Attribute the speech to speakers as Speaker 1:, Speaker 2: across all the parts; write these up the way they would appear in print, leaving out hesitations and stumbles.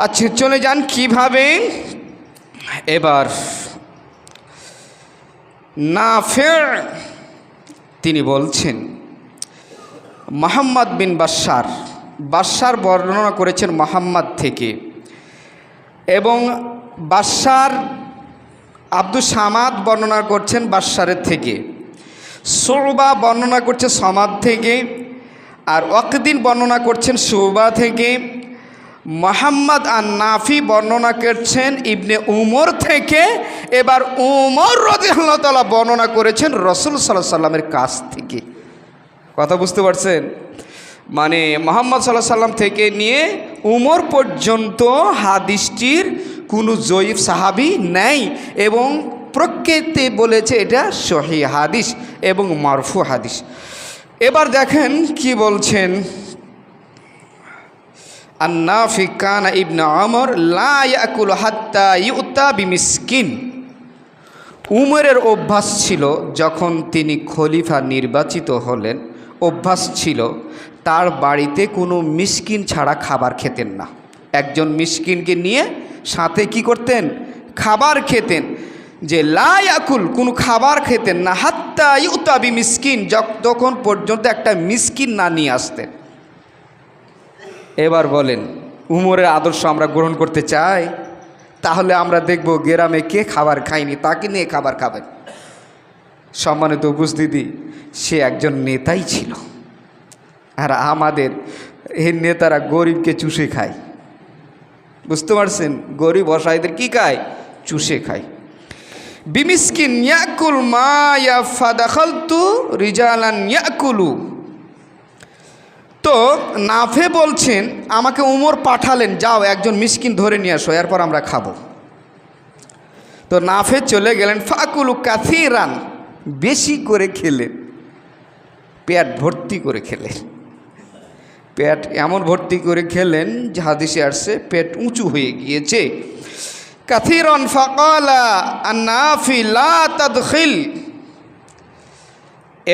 Speaker 1: আচ্ছা, চলে যান কিভাবে। এবার নাফে তিনি বলছেন, মুহাম্মদ বিন বাশশার বর্ণনা করেছেন মুহাম্মদ থেকে, এবং বাশশার আব্দুস সামাদ বর্ণনা করছেন বাশশারের থেকে, শুবা বর্ণনা করছে সামাদ থেকে, আর ওয়াকদিন বর্ণনা করছেন শুবা থেকে, মুহাম্মদ আর নাফি বর্ণনা করছেন ইবনে উমর থেকে, এবার উমর রাদিয়াল্লাহু তাআলা বর্ণনা করেছেন রাসূল সাল্লাল্লাহু আলাইহি সাল্লামের কাছ থেকে। কথা বুঝতে পারছেন? মানে মুহাম্মদ সাল্লাল্লাহু আলাইহি সাল্লাম থেকে নিয়ে উমর পর্যন্ত হাদিসটির কোনো জয়ীফ সাহাবী নেই, এবং প্রকৃতি বলেছে এটা সহিহ হাদিস এবং মারফু হাদিস। এবার দেখেন কি বলছেন, আন-নাফি কানা ইবনে ওমর লা ইয়াকুলু হাত্তা ইউতা বিমিসকিন। উমরের অভ্যাস ছিল, যখন তিনি খলিফা নির্বাচিত হলেন, অভ্যাস ছিল তার বাড়িতে কোনো মিসকিন ছাড়া খাবার খেতেন না। একজন মিসকিনকে নিয়ে সাথে কি করতেন? খাবার খেতেন। যে লা ইয়াকুল, কোনো খাবার খেতেন না, হাত্তা ইউতা বিমিসকিন, যতক্ষণ পর্যন্ত একটা মিসকিন না নিয়ে আসতেন। এবার বলেন, উমরের আদর্শ আমরা গ্রহণ করতে চাই? তাহলে আমরা দেখব গ্রামে কে খাবার খায়নি তাকে নিয়ে খাবার খাবেন। সম্মানিত উপস্থিতি, সে একজন নেতাই ছিল, আর আমাদের এই নেতারা গরিবকে চুষে খায়। বুঝতে পারছেন? গরিব অসহায়দের কি খায়? চুষে খায়। বিমিসকিন ইয়াকুল মা ইয়াফাদাখালতু রিজালান ইয়াকুলু। তো নাফে বলছেন, আমাকে উমর পাঠালেন, যাও একজন মিসকিন ধরে নিয়ে আসো, এরপর আমরা খাবো। তো নাফে চলে গেলেন, ফাকুলু কাসিরান, বেশি করে খেলেন, পেট ভর্তি করে খেলেন। পেট এমন ভর্তি করে খেলেন যে হাদিসে আসছে পেট উঁচু হয়ে গিয়েছে। কাসিরান ফাকালা আন-নাফি লা তাদখিল।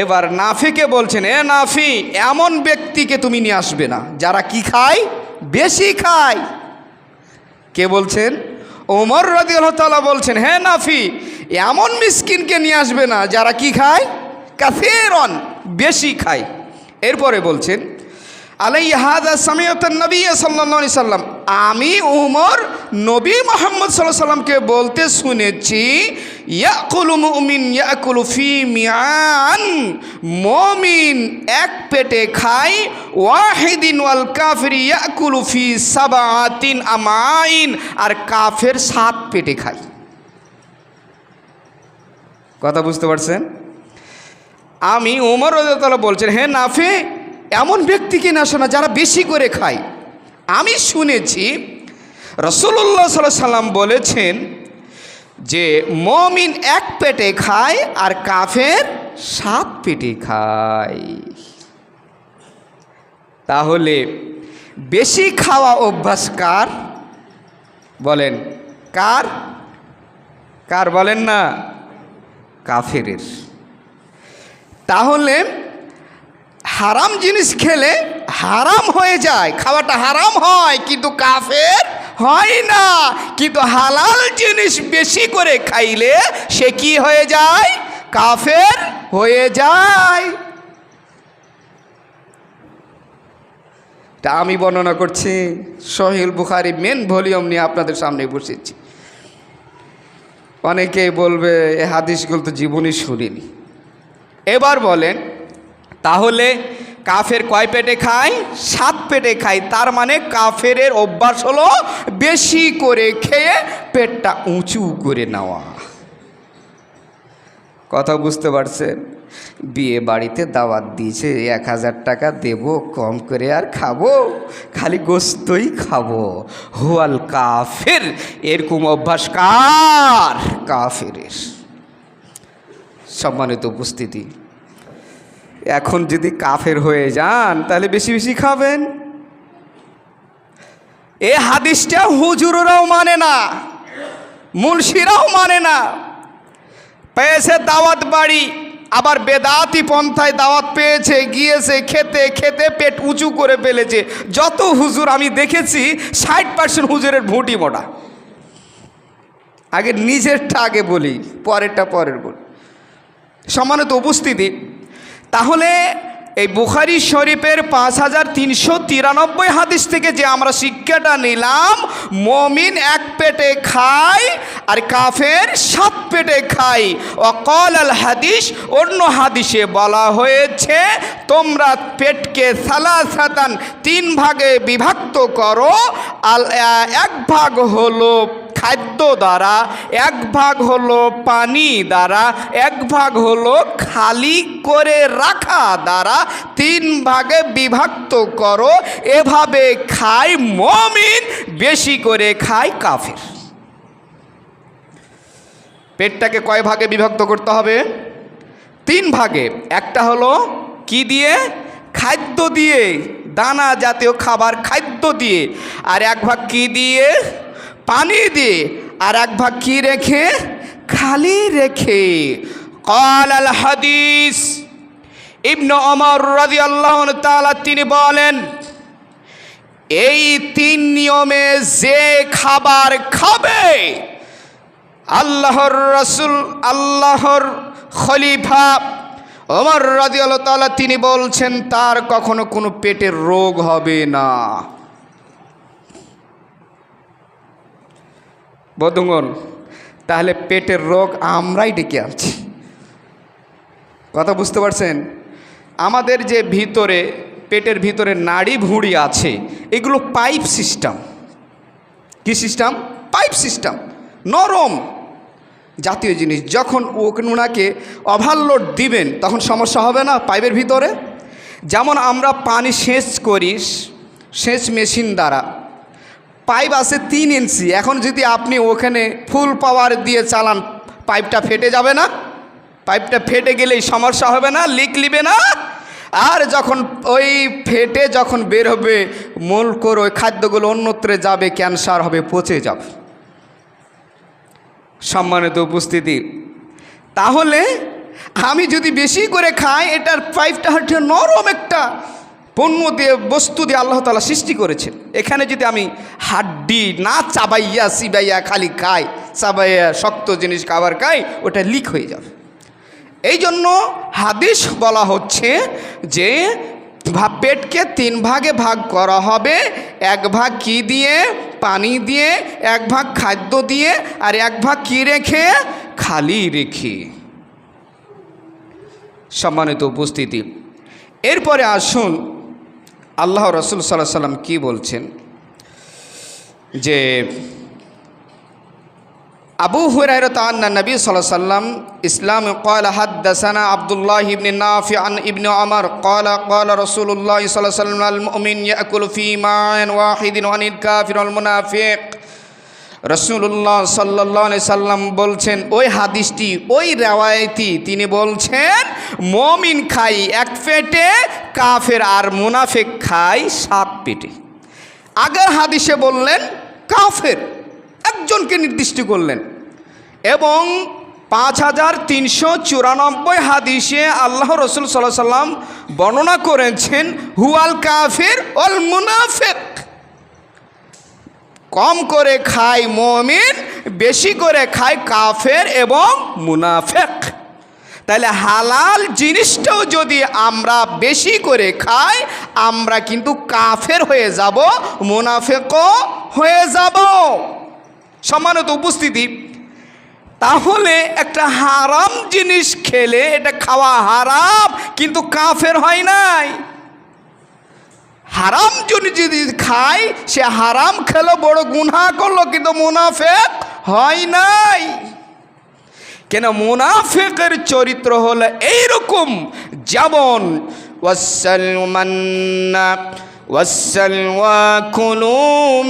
Speaker 1: এবার নাফিকে বলছেন, এ নাফি, এমন ব্যক্তিকে তুমি নিয়ে আসবে না যারা কি খায়? বেশি খায়। কে বলছেন? ওমর রাদিয়াল্লাহু তাআলা বলছেন, হে নাফি, এমন মিসকিনকে নিয়ে আসবে না যারা কি খায়? কাসীরান, বেশি খায়। এরপরে বলছেন, আলাইহি হাযা সামিআতুন নবী সাল্লাল্লাহু আলাইহি সাল্লাম, আমি উমর নবী মুহাম্মদ সাল্লাল্লাহু আলাইহি সাল্লামকে বলতে শুনেছি, ইয়াকুলু মুমিন ইয়াকুলু ফি মিআন, মুমিন এক পেটে খায়, ওয়াহিদিন ওয়াল কাফির ইয়াকুলু ফি সাবআতিন আমাইন, আর কাফের 7 পেটে খায়। কথা বুঝতে পারছেন? আমি উমর রাদিয়াল্লাহু তাআলা বলছেন, হে নাফি, এমন ব্যক্তিকে না শোনা যারা বেশি করে খায়। আমি শুনেছি রাসূলুল্লাহ সাল্লাল্লাহু আলাইহি সাল্লাম বলেছেন যে মুমিন এক পেটে খায় আর কাফের 7 পেটে খায়। তাহলে বেশি খাওয়া অভ্যাস কার? বলেন, কার? কার বলেন না? কাফেরের। তাহলে হারাম জিনিস খেলে হারাম হয়ে যায়, খাওয়াটা হারাম হয়, কিন্তু কাফের হয় না। কিন্তু হালাল জিনিস বেশি করে খাইলে সে কি হয়ে যায়? কাফের হয়ে যায়। তা আমি বর্ণনা করছি, সহিহ বুখারী মেন ভলিউম নিয়ে আপনাদের সামনে বসেছি। অনেকেই বলবে এই হাদিসগুলো তো জীবনে শুনিনি। এবার বলেন, তাহলে কাফের কয় পেটে খায়? 7 পেটে খায়। তার মানে কাফের অভ্যাস হলো বেশি করে খেয়ে পেটটা উঁচু করে নেওয়া। কথা বুঝতে পারছেন? বিয়ে বাড়িতে দাওয়াত দিয়েছে, 1000 টাকা দেব, কম করে আর খাবো, খালি গোস্তই খাবো, হুয়াল কাফের। এরকম অভ্যাস কার? কাফেরের। সম্মানিত উপস্থিতি, এখন যদি কাফের হয়ে যান তাহলে বেশি বেশি খাবেন। এই হাদিসটা হুজুররাও মানে না, মুলশিরাও মানে না। পেয়েছে দাওয়াত বাড়ি, আবার বেদাতি পন্থায় দাওয়াত পেয়েছে, গিয়েছে, খেতে খেতে পেট উঁচু করে ফেলেছে। যত হুজুর আমি দেখেছি 60% হুজুরের ভুঁটি মোটা। আগে নিজেরটা আগে বলি, পরেরটা পরের বলি। সম্মানিত উপস্থিতি, তাহলে এই বুখারী শরীফের 5393 হাদিস থেকে যে আমরা শিক্ষাটা নিলাম, মুমিন এক পেটে খায় আর কাফের 7 পেটে খায়। ওয়াকাল আল হাদিস, অন্য হাদিসে বলা হয়েছে তোমরা পেটকে সালাসাতান 3 ভাগে বিভক্ত করো। এক ভাগ হলো খাদ্য দ্বারা, এক ভাগ হলো পানি দ্বারা, এক ভাগ হলো খালি করে রাখা দ্বারা, 3 ভাগে বিভক্ত করো। এভাবে খায় মুমিন, বেশি করে খায় কাফের। পেটটাকে কয় ভাগে বিভক্ত করতে হবে? 3 ভাগে। একটা হলো কি দিয়ে? খাদ্য দিয়ে, দানা জাতীয় খাবার খাদ্য দিয়ে। আর এক ভাগ কি দিয়ে? পানি দিয়ে। আর এক ভাগ কি রেখে? খালি রেখে। ক্বাল আল হাদিস, ইবনে ওমর রাদিয়াল্লাহু তাআলা তিনি বলেন, এই 3 নিয়মে যে খাবার খাবে, আল্লাহর রাসূল, আল্লাহর খলিফা ওমর রাদিয়াল্লাহু তাআলা তিনি বলছেন তার কখনো কোনো পেটের রোগ হবে না। বন্ধুগণ, তাহলে পেটের রোগ আমরাই ডেকে আনছি। কথা বুঝতে পারছেন? আমাদের যে ভিতরে, পেটের ভিতরে নাড়ি ভুঁড়ি আছে, এগুলো পাইপ সিস্টেম। কি সিস্টেম? পাইপ সিস্টেম, নরম জাতীয় জিনিস। যখন ওনাকে ওভারলোড দিবেন তখন সমস্যা হবে না পাইপের ভিতরে? যেমন আমরা পানি সেচ করি সেচ মেশিন দ্বারা, পাইপ আছে 3 ইঞ্চি, এখন যদি আপনি ওখানে ফুল পাওয়ার দিয়ে চালান, পাইপটা ফেটে যাবে না? পাইপটা ফেটে গেলেই সমস্যা হবে না? লিক লিবে না? আর যখন ওই ফেটে যখন বের হবে মূল করে ওই খাদ্যগুলো অন্যত্রে যাবে, ক্যান্সার হবে, পচে যাবে। সম্মানিত উপস্থিতি, তাহলে আমি যদি বেশি করে খাই, এটার পাইপটা হচ্ছে নরম একটা পণ্য দিয়ে, বস্তু দিয়ে আল্লাহ তাআলা সৃষ্টি করেছেন। এখানে যদি আমি হাড্ডি না চাবাইয়া চিবাইয়া খালি খাই, চাবাইয়া শক্ত জিনিস খাবার খাই, ওটা লিক হয়ে যাবে। এই জন্য হাদিস বলা হচ্ছে যে পেটকে 3 ভাগে ভাগ করা হবে। এক ভাগ কি দিয়ে? পানি দিয়ে। এক ভাগ খাদ্য দিয়ে। আর এক ভাগ কি রেখে? খালি রেখে। সম্মানিত উপস্থিতি, এরপরে আসুন আল্লাহ রাসূল সাল্লাল্লাহু আলাইহি ওয়াসাল্লাম কি বলছেন, যে আবু হুরায়রা আন্না নবী সাল্লাল্লাহু আলাইহি ওয়াসাল্লাম ইসলাম ক্বালা হাদাসানা আব্দুল্লাহ ইবনে নাফি আন ইবনে ওমর ক্বালা ক্বালা রাসূলুল্লাহ সাল্লাল্লাহু আলাইহি ওয়াসাল্লাম আল মুমিন ইয়াকুলু ফি মা'in ওয়াহিদিন ওয়া আনিল কাফির ওয়াল মুনাফিক। রাসূলুল্লাহ সাল্লাল্লাহু আলাইহি সাল্লাম বলছেন, ওই হাদিসটি, ওই রিওয়ায়াতি তিনি বলছেন মুমিন খায় 1 পেটে, কাফের আর মুনাফিক খায় 7 পেটে। আগের হাদিসে বললেন কাফের, একজনকে নির্দিষ্ট করলেন। এবং 5394 হাদিসে আল্লাহ রাসূল সাল্লাল্লাহু আলাইহি সাল্লাম বর্ণনা করেছেন হুয়াল কাফির ওয়াল মুনাফিক। কম করে খায় মুমিন, বেশি করে খায় কাফের এবং মুনাফিক। তাহলে হালাল জিনিসটাও যদি আমরা বেশি করে খাই, আমরা কিন্তু কাফের হয়ে যাব, মুনাফিকও হয়ে যাব। সম্মানিত উপস্থিতি, তাহলে একটা হারাম জিনিস খেলে এটা খাওয়া হারাম, কিন্তু কাফের হয় নাই। হারাম যদি খায়, সে হারাম খেলো, বড় গুনাহ করলো, কিন্তু মুনাফিক হয় নাই। কেন? মুনাফিকের চরিত্র হলো এইরকম, যেমন ওয়াসালমান্না ওয়াসালওয়া কুলু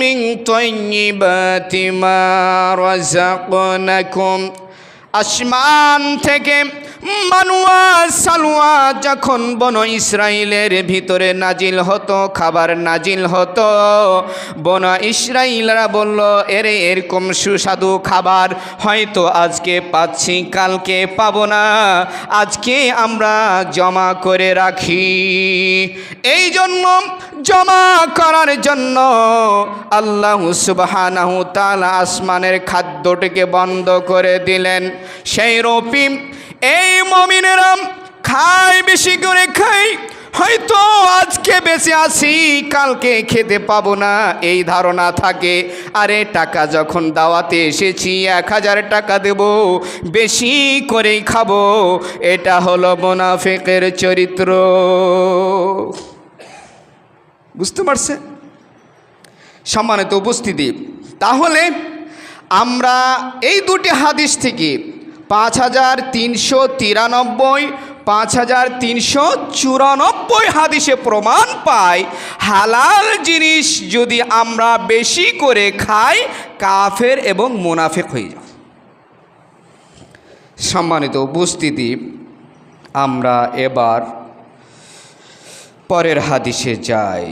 Speaker 1: মিন তাইয়্যিবাতি মা রাযাকনাকুম। আসমান থেকে মানুয়া সালওয়া যখন বনো ইসরাইলের ভিতরে নাজিল হতো, খাবার নাজিল হতো, বনো ইসরাইলরা বলল, এরে এরকম সুস্বাদু খাবার হয়তো আজকে পাচ্ছি, কালকে পাবো না, আজকে আমরা জমা করে রাখি। এই জন্য জমা করার জন্য আল্লাহ সুবহানাহু তাআলা আসমানের খাদ্যটিকে বন্ধ করে দিলেন। সেই রূপী এই মুমিনেরা খায়, বেশি করে খায়, হয়তো আজকে বেঁচে আছি, কালকে খেতে পাবো না, এই ধারণা থাকে। আরে টাকা যখন দাওয়াতে এসেছি 1000 টাকা দেব, বেশি করেই খাবো, এটা হলো মুনাফিকের চরিত্র। বুঝতে পারছে সম্মানিত উপস্থিতি? তাহলে আমরা এই দুটি হাদিস থেকে 5393, 5394 হাদিসে প্রমাণ পাই, হালাল জিনিস যদি আমরা বেশি করে খাই, কাফের এবং মুনাফিক হয়ে যায়। সম্মানিত উপস্থিতি, আমরা এবার পরের হাদিসে যাই।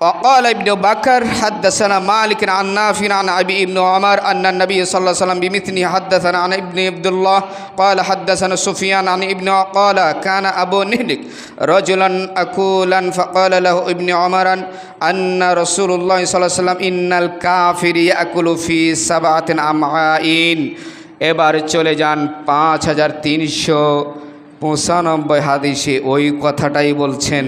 Speaker 1: وقال ابن بكر حدثنا مالك عن نافع عن أبي ابن عمر أن النبي صلى الله عليه وسلم بمثله حدثنا عن ابن عبد الله قال حدثنا سفيان عن ابن قال كان أبو نهلك رجلا أكولا فقال له ابن عمر أن رسول الله صلى الله عليه وسلم إن الكافر يأكل في 7 أمعاء। এবার চলে যান 5395 হাদিসে, ওই কথাটাই বলছেন।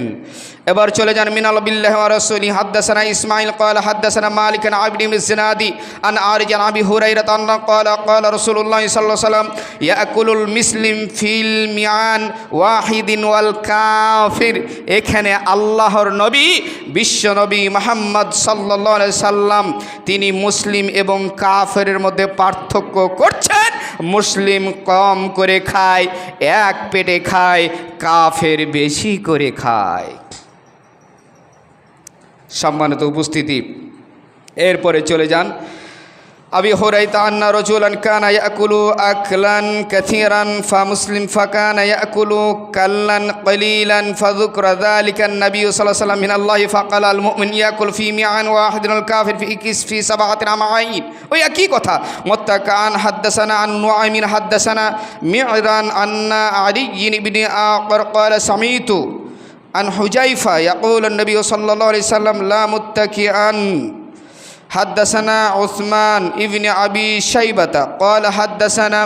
Speaker 1: এবার চলে যান মিনাল বিল্লাহি ওয়া রাসূলি হাদাসানা ইসমাঈল ক্বালা হাদাসানা মালিক আন আবদ ইবনে জিনাদি আন আরিজ আন আবি হুরায়রা আন্না ক্বালা ক্বালা রাসূলুল্লাহ সাল্লাল্লাহু আলাইহি ওয়াসাল্লাম ইয়াকুলুল মুসলিম ফিল মিআন ওয়াহিদিন ওয়াল কাফির। এখানে আল্লাহর নবী, বিশ্ব নবী মুহাম্মদ সাল্লাল্লাহু আলাইহি সাল্লাম, তিনি মুসলিম এবং কাফেরের মধ্যে পার্থক্য করছেন। মুসলিম কম করে খায়, এক পেটে খায়, কাফের বেশি করে খায়। সম্মানিত উপস্থিতি, এরপরে চলে যান আবি হুরায়রা আন্না রাজুলান কানা ইয়াকুলু আকলান কাসীরান ফামুসলিম ফাকানা ইয়াকুলু কাল্লান কলিলান ফাযুকরা যালিকা নবী সাল্লাল্লাহু আলাইহি ওয়াসাল্লাম মিনাল্লাহি ফাকালা আল মুমিন ইয়াকুল ফি মিআন ওয়াহিদিন আল কাফির ফি 7 আমাইন। ওই একই কথা। মুত্তাকান হাদাসানা আন নুআইমিন হাদাসানা মি'রান আন্না আলী ইবনে আকার ক্বালা সামিতু عن حجيفة يقول النبي صلى الله عليه وسلم لا متكئا। حدثنا عثمان ابن أبي شيبة قال حدثنا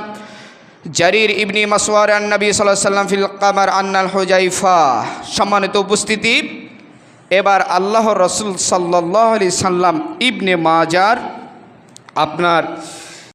Speaker 1: جرير ابن مسوار عن النبي صلى الله عليه وسلم في القمر عن الحجيفة। সম্মানিত উপস্থিতি, এবার আল্লাহর রাসূল সাল্লাল্লাহু আলাইহি সাল্লাম ইবনে মাজার আপনার